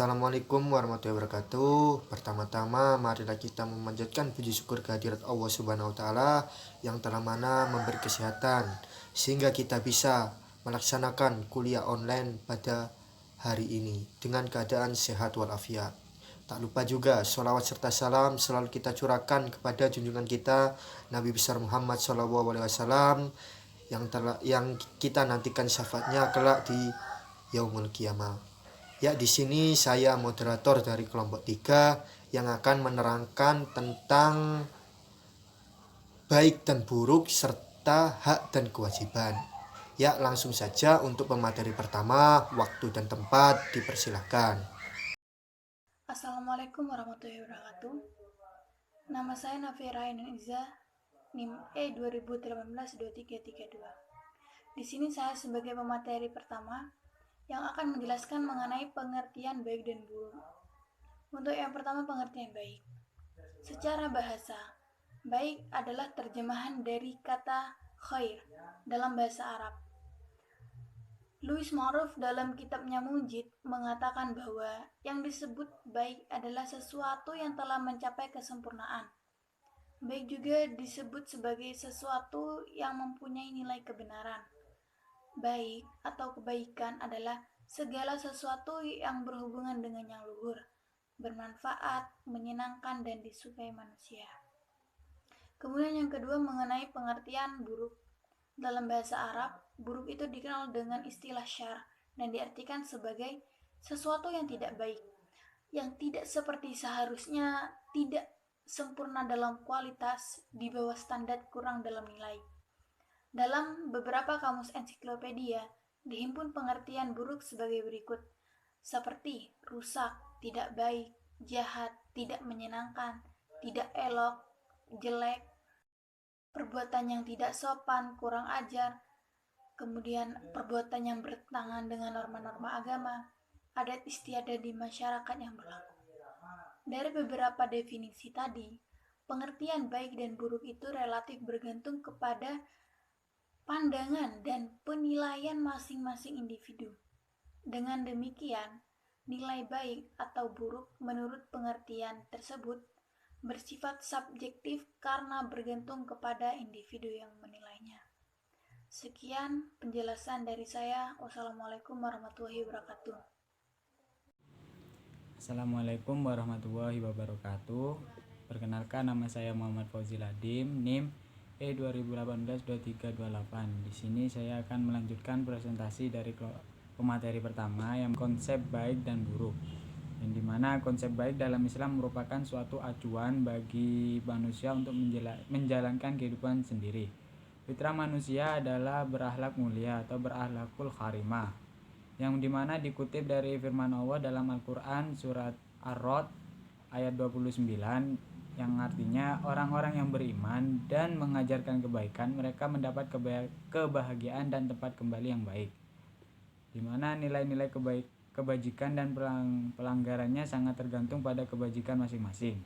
Assalamualaikum warahmatullahi wabarakatuh. Pertama-tama marilah kita memanjatkan puji syukur kehadirat Allah Subhanahu wa taala yang telah mana memberi kesehatan sehingga kita bisa melaksanakan kuliah online pada hari ini dengan keadaan sehat walafiat. Tak lupa juga sholawat serta salam selalu kita curahkan kepada junjungan kita Nabi besar Muhammad SAW yang kita nantikan syafaatnya kelak di yaumul qiyamah. Ya, di sini saya moderator dari kelompok 3 yang akan menerangkan tentang baik dan buruk serta hak dan kewajiban. Ya, langsung saja untuk pemateri pertama, waktu dan tempat dipersilahkan. Assalamualaikum warahmatullahi wabarakatuh. Nama saya Nafira Indonesia, NIM E2018-2332. Di sini saya sebagai pemateri pertama yang akan menjelaskan mengenai pengertian baik dan buruk. Untuk yang pertama, pengertian baik. Secara bahasa, baik adalah terjemahan dari kata khair dalam bahasa Arab. Louis Ma'ruf dalam kitabnya Mujid mengatakan bahwa yang disebut baik adalah sesuatu yang telah mencapai kesempurnaan. Baik juga disebut sebagai sesuatu yang mempunyai nilai kebenaran. Baik atau kebaikan adalah segala sesuatu yang berhubungan dengan yang luhur, bermanfaat, menyenangkan, dan disukai manusia. Kemudian yang kedua mengenai pengertian buruk. Dalam bahasa Arab, buruk itu dikenal dengan istilah syarr dan diartikan sebagai sesuatu yang tidak baik, yang tidak seperti seharusnya, tidak sempurna dalam kualitas, di bawah standar, kurang dalam nilai. Dalam beberapa kamus ensiklopedia, dihimpun pengertian buruk sebagai berikut, seperti rusak, tidak baik, jahat, tidak menyenangkan, tidak elok, jelek, perbuatan yang tidak sopan, kurang ajar, kemudian perbuatan yang bertentangan dengan norma-norma agama, adat istiadat di masyarakat yang berlaku. Dari beberapa definisi tadi, pengertian baik dan buruk itu relatif bergantung kepada pandangan dan penilaian masing-masing individu. Dengan demikian, nilai baik atau buruk menurut pengertian tersebut bersifat subjektif karena bergantung kepada individu yang menilainya. Sekian penjelasan dari saya. Wassalamualaikum warahmatullahi wabarakatuh. Assalamualaikum warahmatullahi wabarakatuh. Perkenalkan, nama saya Muhammad Fauzi Ladim, NIM E2018-2328. Di sini saya akan melanjutkan presentasi dari pemateri pertama yang konsep baik dan buruk. Yang dimana konsep baik dalam Islam merupakan suatu acuan bagi manusia untuk menjalankan kehidupan sendiri. Fitrah manusia adalah berakhlak mulia atau berakhlakul karimah, yang dimana dikutip dari firman Allah dalam Al-Quran surat Ar-Rod ayat 29, yang artinya orang-orang yang beriman dan mengajarkan kebaikan, mereka mendapat kebahagiaan dan tempat kembali yang baik, dimana nilai-nilai kebajikan dan pelanggarannya sangat tergantung pada kebajikan masing-masing.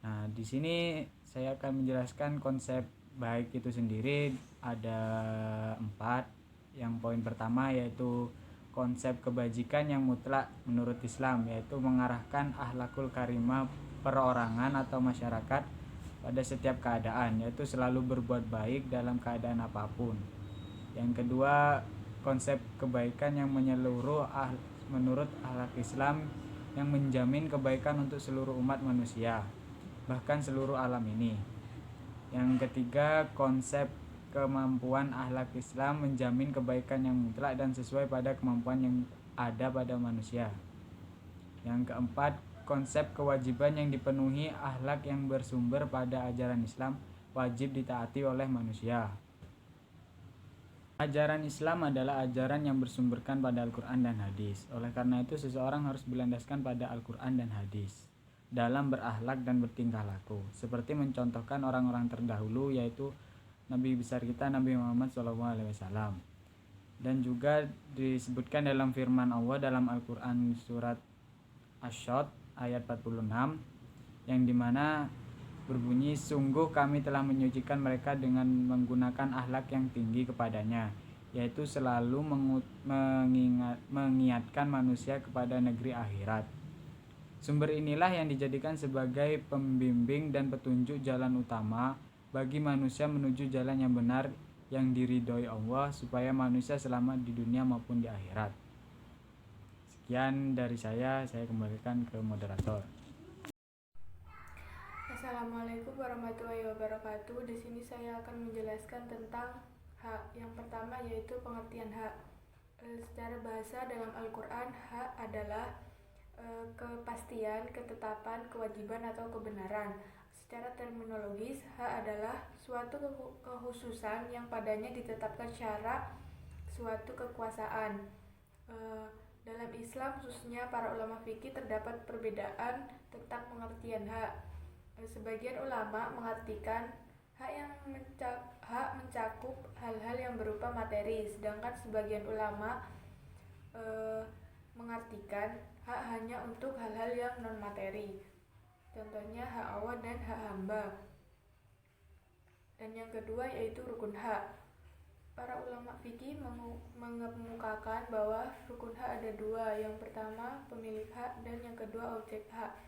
Nah, di sini saya akan menjelaskan konsep baik itu sendiri ada 4. Yang poin pertama yaitu konsep kebajikan yang mutlak menurut Islam, yaitu mengarahkan akhlakul karimah perorangan atau masyarakat pada setiap keadaan, yaitu selalu berbuat baik dalam keadaan apapun. Yang kedua, konsep kebaikan yang menyeluruh menurut akhlak Islam yang menjamin kebaikan untuk seluruh umat manusia, bahkan seluruh alam ini. Yang ketiga, konsep kemampuan akhlak Islam menjamin kebaikan yang mutlak dan sesuai pada kemampuan yang ada pada manusia. Yang keempat, konsep kewajiban yang dipenuhi akhlak yang bersumber pada ajaran Islam wajib ditaati oleh manusia. Ajaran Islam adalah ajaran yang bersumberkan pada Al-Quran dan hadis. Oleh karena itu, seseorang harus berlandaskan pada Al-Quran dan hadis dalam berakhlak dan bertingkah laku, seperti mencontohkan orang-orang terdahulu, yaitu Nabi besar kita Nabi Muhammad SAW. Dan juga disebutkan dalam firman Allah dalam Al-Quran surat Asy-Syad ayat 46, yang dimana berbunyi, sungguh kami telah menyucikan mereka dengan menggunakan akhlak yang tinggi kepadanya, yaitu selalu mengingatkan manusia kepada negeri akhirat. Sumber inilah yang dijadikan sebagai pembimbing dan petunjuk jalan utama bagi manusia menuju jalan yang benar yang diridhoi Allah, supaya manusia selamat di dunia maupun di akhirat. Sekian dari saya kembalikan ke moderator. Assalamualaikum warahmatullahi wabarakatuh. Di sini saya akan menjelaskan tentang hak. Yang pertama yaitu pengertian hak. Secara bahasa dalam Al-Quran, hak adalah kepastian, ketetapan, kewajiban atau kebenaran. Secara terminologis, hak adalah suatu kekhususan yang padanya ditetapkan syarat suatu kekuasaan. Dalam Islam khususnya para ulama fikih terdapat perbedaan tentang pengertian hak. Sebagian ulama mengartikan hak mencakup hal-hal yang berupa materi, sedangkan sebagian ulama mengartikan hak hanya untuk hal-hal yang non materi. Contohnya hak Allah dan hak hamba. Dan yang kedua yaitu rukun hak. Para ulama fikih mengemukakan bahwa rukun hak ada dua. Yang pertama pemilik hak dan yang kedua objek hak.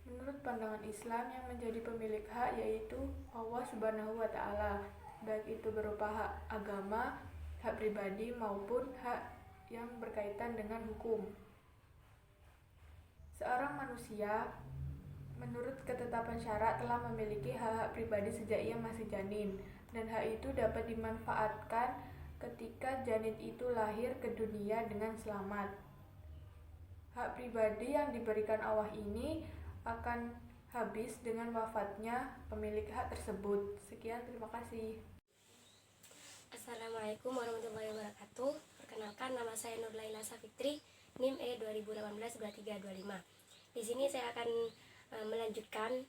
Menurut pandangan Islam, yang menjadi pemilik hak yaitu Allah Subhanahu wa Ta'ala, baik itu berupa hak agama, hak pribadi maupun hak yang berkaitan dengan hukum. Seorang manusia menurut ketetapan syara telah memiliki hak-hak pribadi sejak ia masih janin, dan hak itu dapat dimanfaatkan ketika janin itu lahir ke dunia dengan selamat. Hak pribadi yang diberikan Allah ini akan habis dengan wafatnya pemilik hak tersebut. Sekian, terima kasih. Assalamualaikum warahmatullahi wabarakatuh. Perkenalkan, nama saya Nurlaila Safitri, NIM E 2018-2325. Di sini saya akan melanjutkan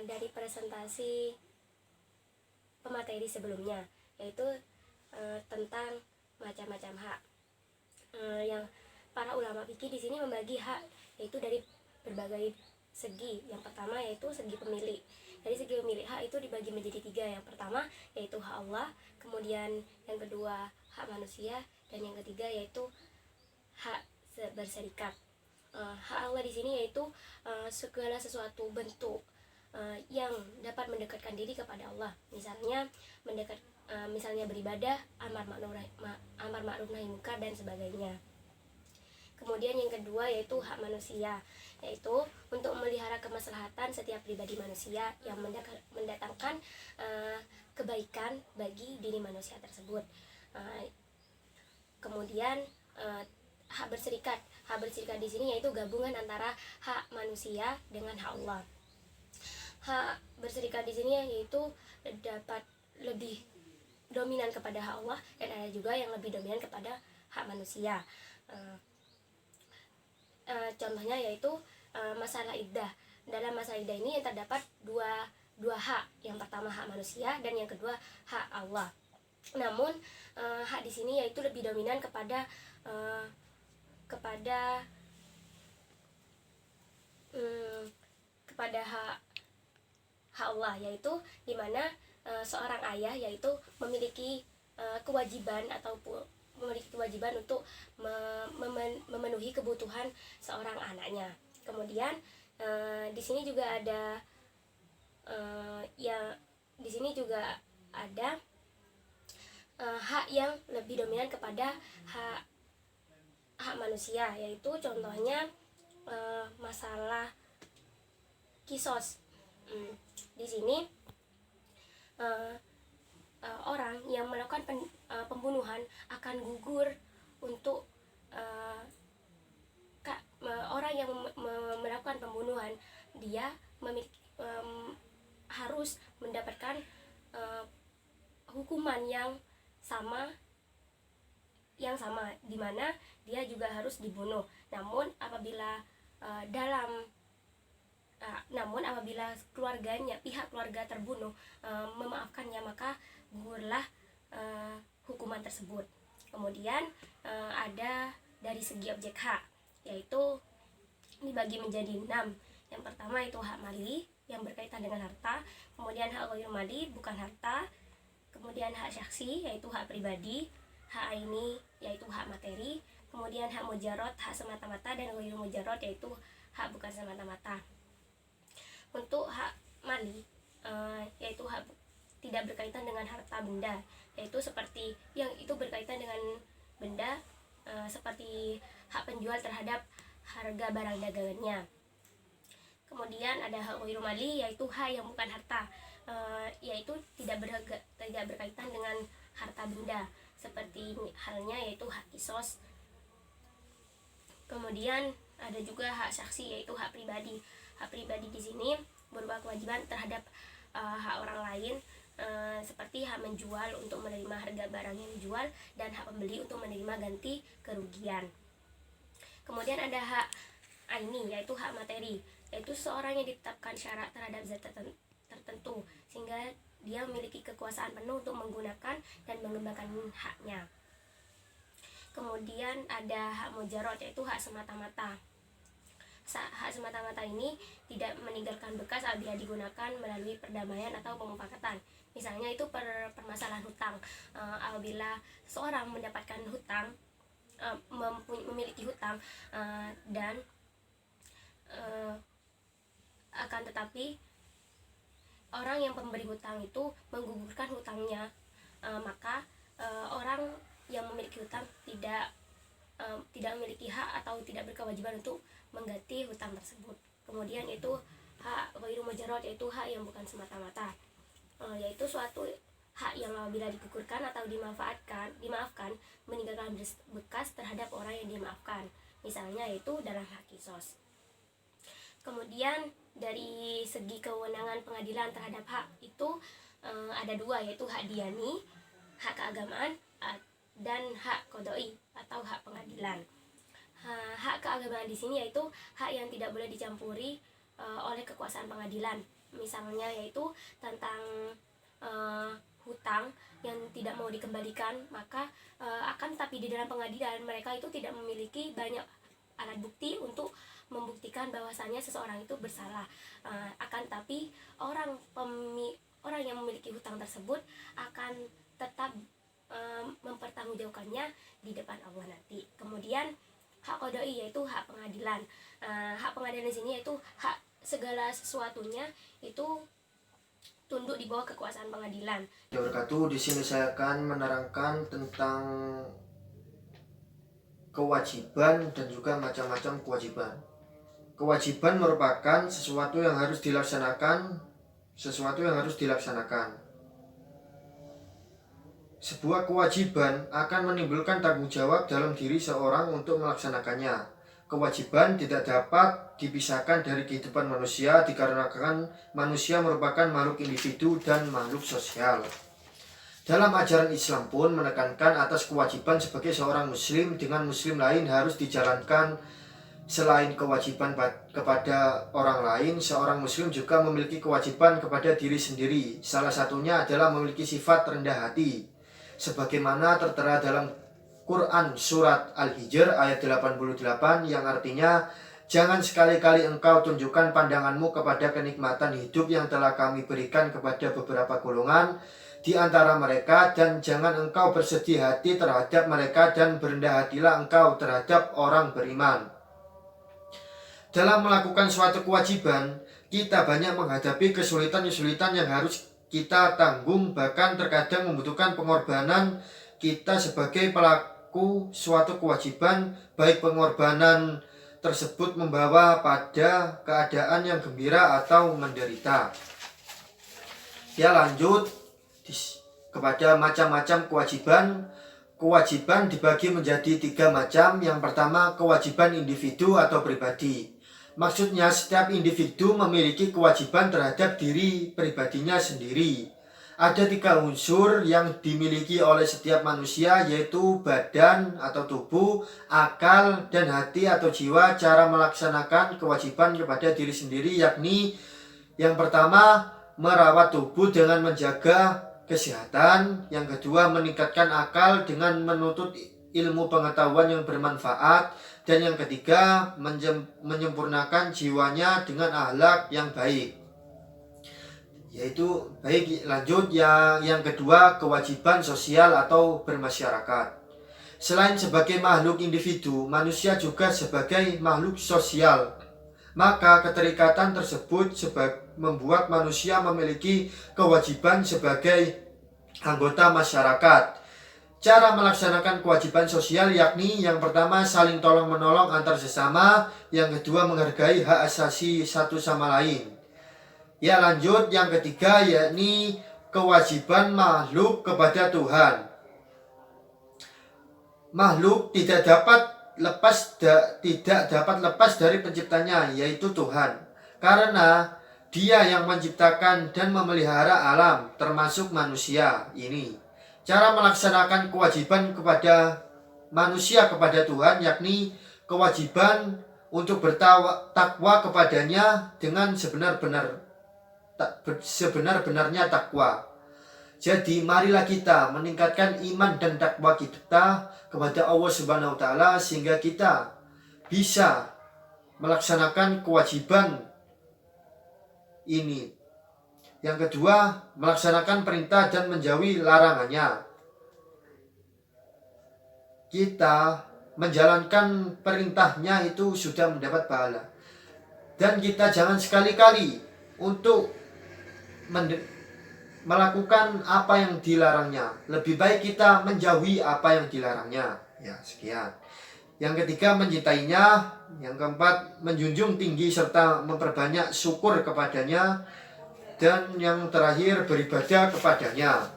dari presentasi pemateri sebelumnya, yaitu tentang macam-macam hak. Yang para ulama fikih di sini membagi hak yaitu dari berbagai segi. Yang pertama yaitu segi pemilik. Dari segi pemilik hak itu dibagi menjadi tiga. Yang pertama yaitu hak Allah, kemudian yang kedua hak manusia, dan yang ketiga yaitu hak berserikat. Hak Allah di sini yaitu segala sesuatu bentuk yang dapat mendekatkan diri kepada Allah. Misalnya beribadah, amar ma'ruf nahi munkar dan sebagainya. Kemudian yang kedua yaitu hak manusia, yaitu untuk memelihara kemaslahatan setiap pribadi manusia yang mendatangkan kebaikan bagi diri manusia tersebut. Kemudian hak berserikat. Hak berserikat di sini yaitu gabungan antara hak manusia dengan hak Allah. Hak berserikat di sini yaitu dapat lebih dominan kepada hak Allah, dan ada juga yang lebih dominan kepada hak manusia. Contohnya yaitu masalah iddah. Dalam masalah iddah ini terdapat dua hak. Yang pertama hak manusia dan yang kedua hak Allah. Namun hak di sini yaitu lebih dominan kepada hak Allah, yaitu dimana seorang ayah yaitu memiliki kewajiban untuk memenuhi kebutuhan seorang anaknya. Kemudian di sini juga ada hak yang lebih dominan kepada hak manusia, yaitu contohnya masalah kisos. Di sini orang yang melakukan pembunuhan akan gugur untuk orang yang melakukan pembunuhan. Dia harus mendapatkan hukuman yang sama, di mana dia juga harus dibunuh. Namun apabila pihak keluarga terbunuh memaafkannya, maka gugurlah hukuman tersebut. Kemudian ada dari segi objek hak, yaitu dibagi menjadi 6. Yang pertama itu hak mali yang berkaitan dengan harta, kemudian hak ghairul mali bukan harta, kemudian hak syaksi yaitu hak pribadi, hak aini yaitu hak materi, kemudian hak mujarot hak semata-mata, dan ghairu mujarot yaitu hak bukan semata-mata. Untuk hak mali yaitu hak tidak berkaitan dengan harta benda, yaitu seperti yang itu berkaitan dengan benda seperti hak penjual terhadap harga barang dagangannya. Kemudian ada hak ghairu mali yaitu hak yang bukan harta, yaitu tidak berkaitan dengan harta benda, seperti halnya yaitu hak kisos. Kemudian ada juga hak saksi yaitu hak pribadi. Hak pribadi di sini berupa kewajiban terhadap hak orang lain, seperti hak menjual untuk menerima harga barang yang dijual, dan hak pembeli untuk menerima ganti kerugian. Kemudian ada hak aini yaitu hak materi, yaitu seorang yang ditetapkan syarat terhadap zat tertentu sehingga dia memiliki kekuasaan penuh untuk menggunakan dan mengembangkan haknya. Kemudian ada hak mujarot yaitu hak semata-mata. Hak semata-mata ini tidak meninggalkan bekas apabila digunakan melalui perdamaian atau pemufakatan. Misalnya itu permasalahan hutang. Apabila seorang mendapatkan hutang, memiliki hutang, dan akan tetapi orang yang pemberi hutang itu menggugurkan hutangnya, maka orang yang memiliki hutang tidak memiliki hak atau tidak berkewajiban untuk mengganti hutang tersebut. Kemudian itu hak ghairu mujarot yaitu hak yang bukan semata-mata, yaitu suatu hak yang apabila digugurkan atau dimaafkan meninggalkan bekas terhadap orang yang dimaafkan. Misalnya yaitu dalam hak kisos. Kemudian dari segi kewenangan pengadilan terhadap hak itu ada dua, yaitu hak diyani, hak keagamaan, dan hak qodoi atau hak pengadilan. Hak keagamaan di sini yaitu hak yang tidak boleh dicampuri oleh kekuasaan pengadilan. Misalnya yaitu tentang hutang yang tidak mau dikembalikan, maka akan tapi di dalam pengadilan mereka itu tidak memiliki banyak alat bukti untuk membuktikan bahwasannya seseorang itu bersalah. Akan tapi orang yang memiliki hutang tersebut akan tetap mempertanggungjawabkannya di depan Allah nanti. Kemudian hak qodoi yaitu hak pengadilan. Hak pengadilan di sini yaitu hak segala sesuatunya itu tunduk di bawah kekuasaan pengadilan. Wabarakatuh. Di sini saya akan menerangkan tentang kewajiban dan juga macam-macam kewajiban. Kewajiban merupakan sesuatu yang harus dilaksanakan. Sebuah kewajiban akan menimbulkan tanggung jawab dalam diri seorang untuk melaksanakannya. Kewajiban tidak dapat dipisahkan dari kehidupan manusia dikarenakan manusia merupakan makhluk individu dan makhluk sosial. Dalam ajaran Islam pun menekankan atas kewajiban sebagai seorang muslim dengan muslim lain harus dijalankan. Selain kewajiban kepada orang lain, seorang muslim juga memiliki kewajiban kepada diri sendiri. Salah satunya adalah memiliki sifat rendah hati, sebagaimana tertera dalam Quran surat Al-Hijr ayat 88 yang artinya, jangan sekali-kali engkau tunjukkan pandanganmu kepada kenikmatan hidup yang telah kami berikan kepada beberapa golongan di antara mereka, dan jangan engkau bersedih hati terhadap mereka, dan berendah hatilah engkau terhadap orang beriman. Dalam melakukan suatu kewajiban, kita banyak menghadapi kesulitan-kesulitan yang harus kita tanggung, bahkan terkadang membutuhkan pengorbanan kita sebagai pelaku suatu kewajiban, baik pengorbanan tersebut membawa pada keadaan yang gembira atau menderita. Ya, lanjut kepada macam-macam kewajiban. Kewajiban dibagi menjadi 3 macam. Yang pertama, kewajiban individu atau pribadi. Maksudnya setiap individu memiliki kewajiban terhadap diri pribadinya sendiri. Ada 3 unsur yang dimiliki oleh setiap manusia, yaitu badan atau tubuh, akal, dan hati atau jiwa. Cara melaksanakan kewajiban kepada diri sendiri yakni yang pertama, merawat tubuh dengan menjaga kesehatan. Yang kedua, meningkatkan akal dengan menuntut ilmu pengetahuan yang bermanfaat. Dan yang ketiga, menyempurnakan jiwanya dengan akhlak yang baik. Yaitu baik, lanjut yang kedua, kewajiban sosial atau bermasyarakat. Selain sebagai makhluk individu, manusia juga sebagai makhluk sosial. Maka keterikatan tersebut membuat manusia memiliki kewajiban sebagai anggota masyarakat. Cara melaksanakan kewajiban sosial yakni yang pertama saling tolong-menolong antar sesama, yang kedua menghargai hak asasi satu sama lain. Ya, lanjut yang ketiga yakni kewajiban makhluk kepada Tuhan. Makhluk tidak dapat lepas dari penciptanya, yaitu Tuhan, karena Dia yang menciptakan dan memelihara alam termasuk manusia ini. Cara melaksanakan kewajiban kepada manusia kepada Tuhan yakni kewajiban untuk bertakwa kepadanya dengan sebenar-benarnya takwa. Jadi marilah kita meningkatkan iman dan takwa kita kepada Allah Subhanahu wa taala sehingga kita bisa melaksanakan kewajiban ini. Yang kedua, melaksanakan perintah dan menjauhi larangannya. Kita menjalankan perintahnya itu sudah mendapat pahala. Dan kita jangan sekali-kali untuk melakukan apa yang dilarangnya. Lebih baik kita menjauhi apa yang dilarangnya. Ya, sekian. Yang ketiga, mencintainya. Yang keempat, menjunjung tinggi serta memperbanyak syukur kepadanya. Dan yang terakhir, beribadah kepadanya.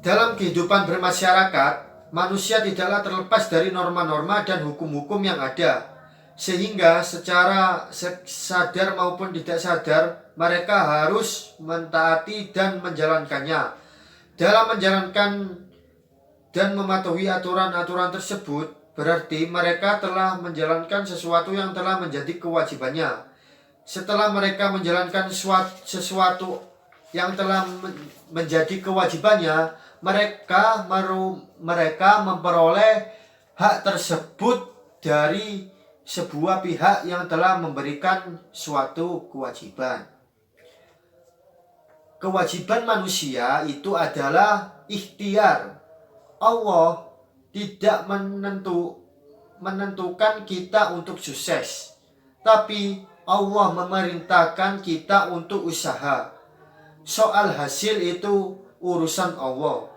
Dalam kehidupan bermasyarakat, manusia tidaklah terlepas dari norma-norma dan hukum-hukum yang ada, sehingga secara sadar maupun tidak sadar mereka harus mentaati dan menjalankannya. Dalam menjalankan dan mematuhi aturan-aturan tersebut, berarti mereka telah menjalankan sesuatu yang telah menjadi kewajibannya. Setelah mereka menjalankan sesuatu yang telah menjadi kewajibannya, mereka memperoleh hak tersebut dari sebuah pihak yang telah memberikan suatu kewajiban. Kewajiban manusia itu adalah ikhtiar. Allah tidak menentukan kita untuk sukses, tapi Allah memerintahkan kita untuk usaha. Soal hasil itu urusan Allah.